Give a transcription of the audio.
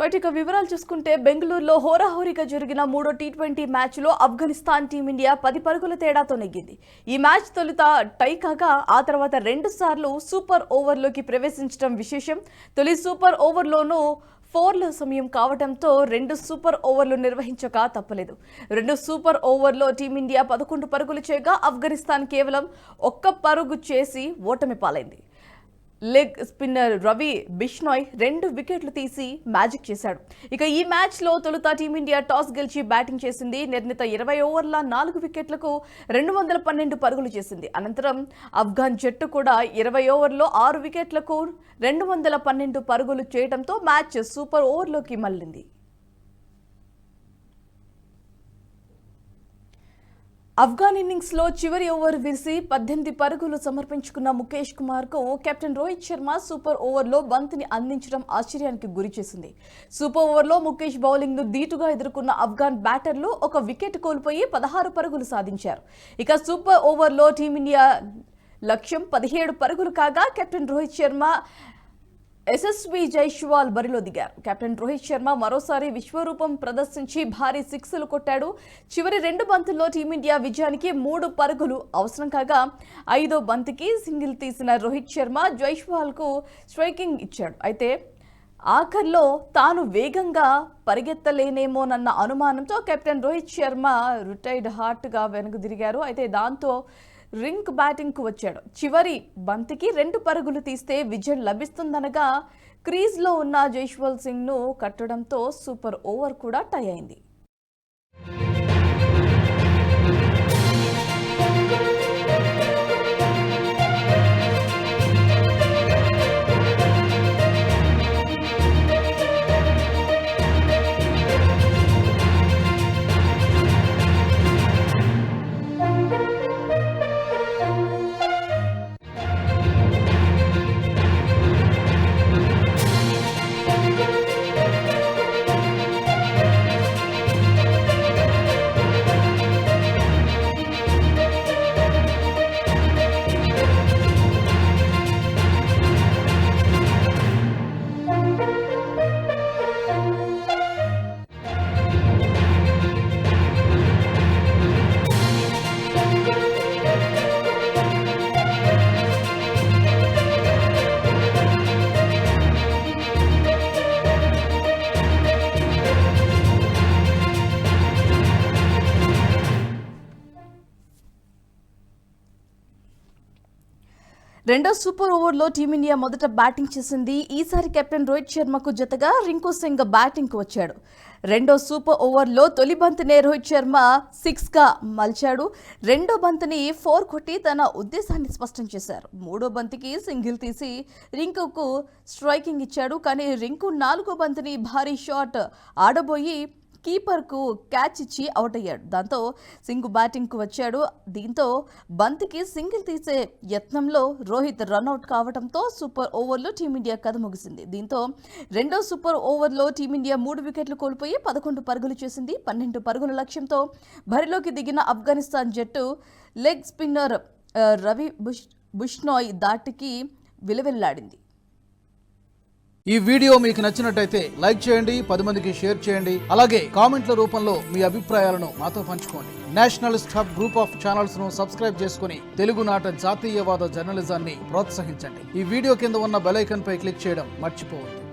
Right వివరాలు చూసుకుంటే బెంగళూరులో హోరాహోరీగా జరిగిన మూడో టీ20 మ్యాచ్లో ఆఫ్ఘనిస్తాన్ టీమిండియా 10 పరుగుల తేడాతో నెగ్గింది. ఈ మ్యాచ్ తొలుత టై కాగా ఆ తర్వాత 2 సార్లు సూపర్ ఓవర్లోకి ప్రవేశించడం విశేషం. తొలి సూపర్ ఓవర్లోనూ 4ల సమయం కావడంతో 2 సూపర్ ఓవర్లు నిర్వహించక తప్పలేదు. 2 సూపర్ ఓవర్లో టీమిండియా 11 పరుగులు చేయగా ఆఫ్ఘనిస్తాన్ కేవలం 1 పరుగు చేసి ఓటమి పాలైంది. లెగ్ స్పిన్నర్ రవి బిష్నోయ్ 2 వికెట్లు తీసి మ్యాజిక్ చేశాడు. ఇక ఈ మ్యాచ్లో తొలుత టీమిండియా టాస్ గెలిచి బ్యాటింగ్ చేసింది. నిర్ణీత 20 ఓవర్ల 4 వికెట్లకు 212 పరుగులు చేసింది. అనంతరం ఆఫ్ఘన్ జట్టు కూడా 20 ఓవర్లో 6 వికెట్లకు 212 పరుగులు చేయడంతో మ్యాచ్ సూపర్ ఓవర్లోకి మళ్లింది. ఆఫ్ఘన్ ఇన్నింగ్స్లో చివరి ఓవర్ విరిసి 18 పరుగులు సమర్పించుకున్న ముఖేష్ కుమార్కు కెప్టెన్ రోహిత్ శర్మ సూపర్ ఓవర్లో బంతిని అందించడం ఆశ్చర్యానికి గురిచేసింది. సూపర్ ఓవర్లో ముఖేష్ బౌలింగ్ను ధీటుగా ఎదుర్కొన్న ఆఫ్ఘన్ బ్యాటర్లు 1 వికెట్ కోల్పోయి 16 పరుగులు సాధించారు. ఇక సూపర్ ఓవర్లో టీమిండియా లక్ష్యం 17 పరుగులు కాగా కెప్టెన్ రోహిత్ శర్మ యశస్వి జైస్వాల్ బరిలో దిగారు. కెప్టెన్ రోహిత్ శర్మ మరోసారి విశ్వరూపం ప్రదర్శించి భారీ 6లు కొట్టాడు. చివరి 2 బంతుల్లో టీమిండియా విజయానికి 3 పరుగులు అవసరం కాగా 5వ బంతికి సింగిల్ తీసిన రోహిత్ శర్మ జైస్వాల్కు స్ట్రైకింగ్ ఇచ్చాడు. అయితే ఆఖర్లో తాను వేగంగా పరిగెత్తలేనేమోనన్న అనుమానంతో కెప్టెన్ రోహిత్ శర్మ రిటైర్డ్ హార్ట్గా వెనుక తిరిగారు. అయితే దాంతో రింక్ బ్యాటింగ్కు వచ్చాడు. చివరి బంతికి 2 పరుగులు తీస్తే విజయం లభిస్తుందనగా క్రీజ్లో ఉన్న జైస్వాల్ సింగ్ను కట్టడంతో సూపర్ ఓవర్ కూడా టై అయింది. రెండో సూపర్ ఓవర్లో టీమిండియా మొదట బ్యాటింగ్ చేసింది. ఈసారి కెప్టెన్ రోహిత్ శర్మకు జతగా రింకు సింగ్ బ్యాటింగ్కు వచ్చాడు. రెండో సూపర్ ఓవర్లో తొలి బంతినే రోహిత్ శర్మ 6గా మలిచాడు. రెండో బంతిని 4 కొట్టి తన ఉద్దేశాన్ని స్పష్టం చేశారు. మూడో బంతికి సింగిల్ తీసి రింకుకు స్ట్రైకింగ్ ఇచ్చాడు. కానీ రింకు 4వ బంతిని భారీ షాట్ ఆడబోయి కీపర్కు క్యాచ్ ఇచ్చి అవుట్ అయ్యాడు. దాంతో సింగ్ బ్యాటింగ్కు వచ్చాడు. దీంతో బంతికి సింగిల్ తీసే యత్నంలో రోహిత్ రన్అట్ కావడంతో సూపర్ ఓవర్లో టీమిండియా కథ ముగిసింది. దీంతో రెండో సూపర్ ఓవర్లో టీమిండియా 3 వికెట్లు కోల్పోయి 11 పరుగులు చేసింది. 12 పరుగుల లక్ష్యంతో బరిలోకి దిగిన ఆఫ్ఘనిస్తాన్ జట్టు లెగ్ స్పిన్నర్ రవి బిష్నోయ్ దాటికి విలువెల్లాడింది. ఈ వీడియో మీకు నచ్చినట్టయితే లైక్ చేయండి, 10 మందికి షేర్ చేయండి. అలాగే కామెంట్ల రూపంలో మీ అభిప్రాయాలను మాతో పంచుకోండి. Nationalist hub group of channels ను సబ్స్క్రైబ్ చేసుకుని తెలుగునాట జాతీయవాద జర్నలిజాన్ని ప్రోత్సహించండి. ఈ వీడియో కింద ఉన్న బెల్ ఐకాన్ పై క్లిక్ చేయడం మర్చిపోవద్దు.